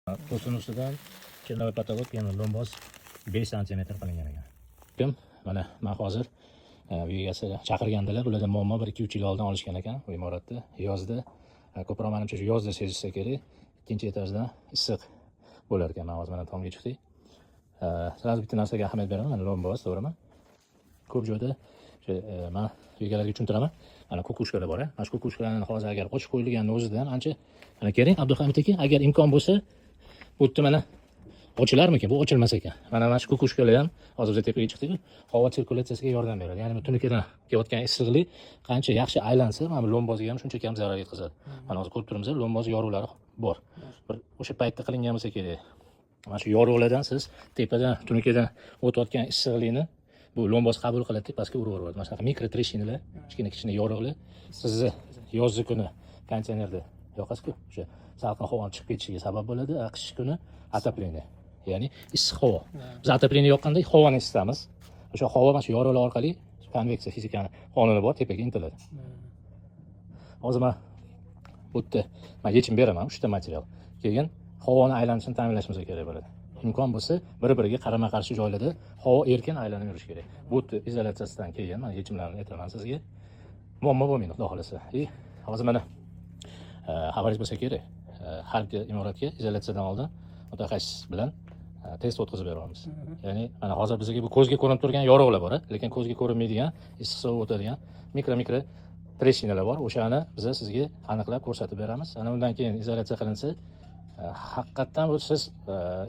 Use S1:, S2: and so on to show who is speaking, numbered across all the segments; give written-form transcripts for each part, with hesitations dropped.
S1: To'sin ustidan chinoy potolok yana lombos 5 sm qilingan ekan. Mana men hozir egasi chaqirgandilar. Ulardan muammo 1-2-3 yil oldin olishgan ekan bu imoratni. Yozda ko'proq menimcha shu yozda sezishsa kerak. Ikkinchi etajdan issiq bo'lar ekan. Men hozir mana tomga chiqdik. Sразу bitta narsaga ahamiyat beraman. Mana lombos, to'g'rimi? Ko'p joyda men egalarga tushuntiraman. Mana kukushkalar bor, mana shu kukushkalarni hozir agar ochib qo'yilganini o'zidan ancha mana keling Abduhamid aka, agar imkon bo'lsa bu yerda mana ochilarmikan? Bu ochilmas ekan. Mana shu kukushkalar ham hozir biz tepaga chiqdik, havo sirkulyatsiyasiga yordam beradi. Ya'ni tunukadan kelayotgan issiqlik qancha yaxshi aylansa, mana bu lombozga ham shunchaki ham zarar yetkazadi. Mana hozir ko'rib turibmiz, lomboz yoruqlari bor. Bir o'sha paytda qilingan bo'lsa kerak. Mana shu yoruqlardan siz tepadan tunukadan o'tayotgan issiqlikni bu lomboz qabul qiladi, pastga urib yuboradi. Mana shunaqa mikro treshinalar, kichkina yoruqlar sizni yozgi kuni konditsionerda yoqasiz-ku, o'sha salqin havoni chiqib ketishiga sabab bo'ladi. Qish kuni отопление, ya'ni issiq havo. Biz отопление yoqqanda havoni isitamiz. O'sha havo mana shu yoruqlar orqali konveksiya fizikani qonuni bor, tepaga intiladi. Hozir men bu yerda men yechim beraman, 3 ta material. Keyin havoni aylanishini ta'minlashimiz kerak bo'ladi. Imkon bo'lsa bir-biriga qarama-qarshi joylarda havo erkin aylanib yurishi kerak. Bu izolyatsiyasidan keyin men yechimlarni aytaman sizga. Muammo bo'lmaydi, xudo xolasa. Hozir mana xabaringiz bo'lsa kerak. Har bir imoratga izolyatsiyadan oldin mutaxassis bilan test o'tkazib beramiz. Ya'ni mana hozir bizga bu ko'zga ko'rinib turgan yoruqlar bor, lekin ko'zga ko'rinmaydigan, issiq sovuq o'tadigan mikro treshinalar bor. O'shani biz sizga aniqlab ko'rsatib beramiz. Ana undan keyin izolyatsiya qilinsa, haqiqatdan bu siz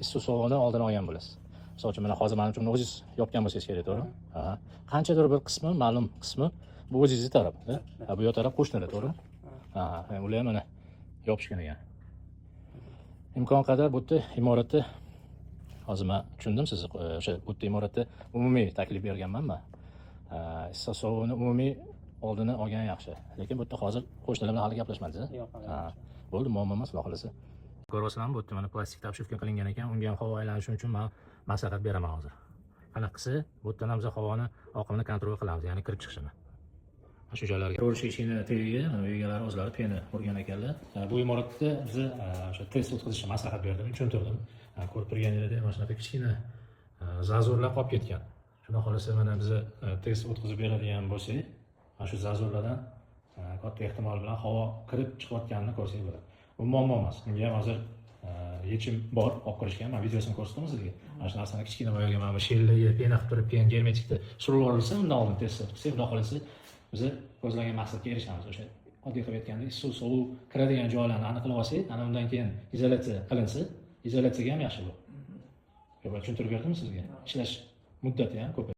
S1: issiq sovuqni oldini olgan bo'lasiz. Misol uchun mana hozir men uchun o'zingiz yopgan bo'lsangiz kerak, to'g'rimi? Qanchadir bir qismi, ma'lum qismi bu o'zingizning taraf, bu yoq taraf qo'shnilar, to'g'rimi? Ular ham mana yopishgan ekan. Imkon qadar bu yerda imoratda hozir men tushundim sizni, o'sha bu yerda imoratda umumiy taklif berganman men. Issiq sovuqni umumiy oldini olgan yaxshi. Lekin bu yerda hozir qo'shnilar bilan hali gaplashmadingiz. Bo'ldi, muammo emas, xudo xolasa. Ko'ryapsizlarmi, bu yerda mana plastik tapshirka qilingan ekan. Unga ham havo aylanishi uchun men maslahat beraman hozir. Qanaqasi, bu yerdan ham biz havoni oqimini kontrol qilamiz, ya'ni kirib chiqishini. Shu joylarga ko'rish ishini tagiga egalari o'zlari peni urgan ekanlar. Bu imoratda biz o'sha test o'tkazishni maslahat berdim, tushuntirdim. Ko'rib turganingizdek, mana shunaqa kichkina zazorlar qolib ketgan. Xudo xolasa mana biz test o'tkazib beradigan bo'lsak, mana shu zazorlardan katta ehtimol bilan havo kirib chiqayotganini ko'rsangiz bo'ladi. Bu muammo emas. Bunga hozir yechim bor, olib kirishgan. Men videosini ko'rsataman sizga. Mana shu narsani kichkina boyaga mana bu shellaga pena qilib turib, pen germetikda surib yuborilsa, undan oldin test o'tkazsak, xudo xolasa biz ko'zlagan maqsadga erishamiz. O'sha oddiy qilib aytganda issiq sovuq kiradigan joylarni aniqlab olsak, ana undan keyin izolyatsiya qilinsa, izolyatsiyaga ham yaxshi bu. Tushuntirib berdimmi sizga? Ishlash muddati ham ko'payadi.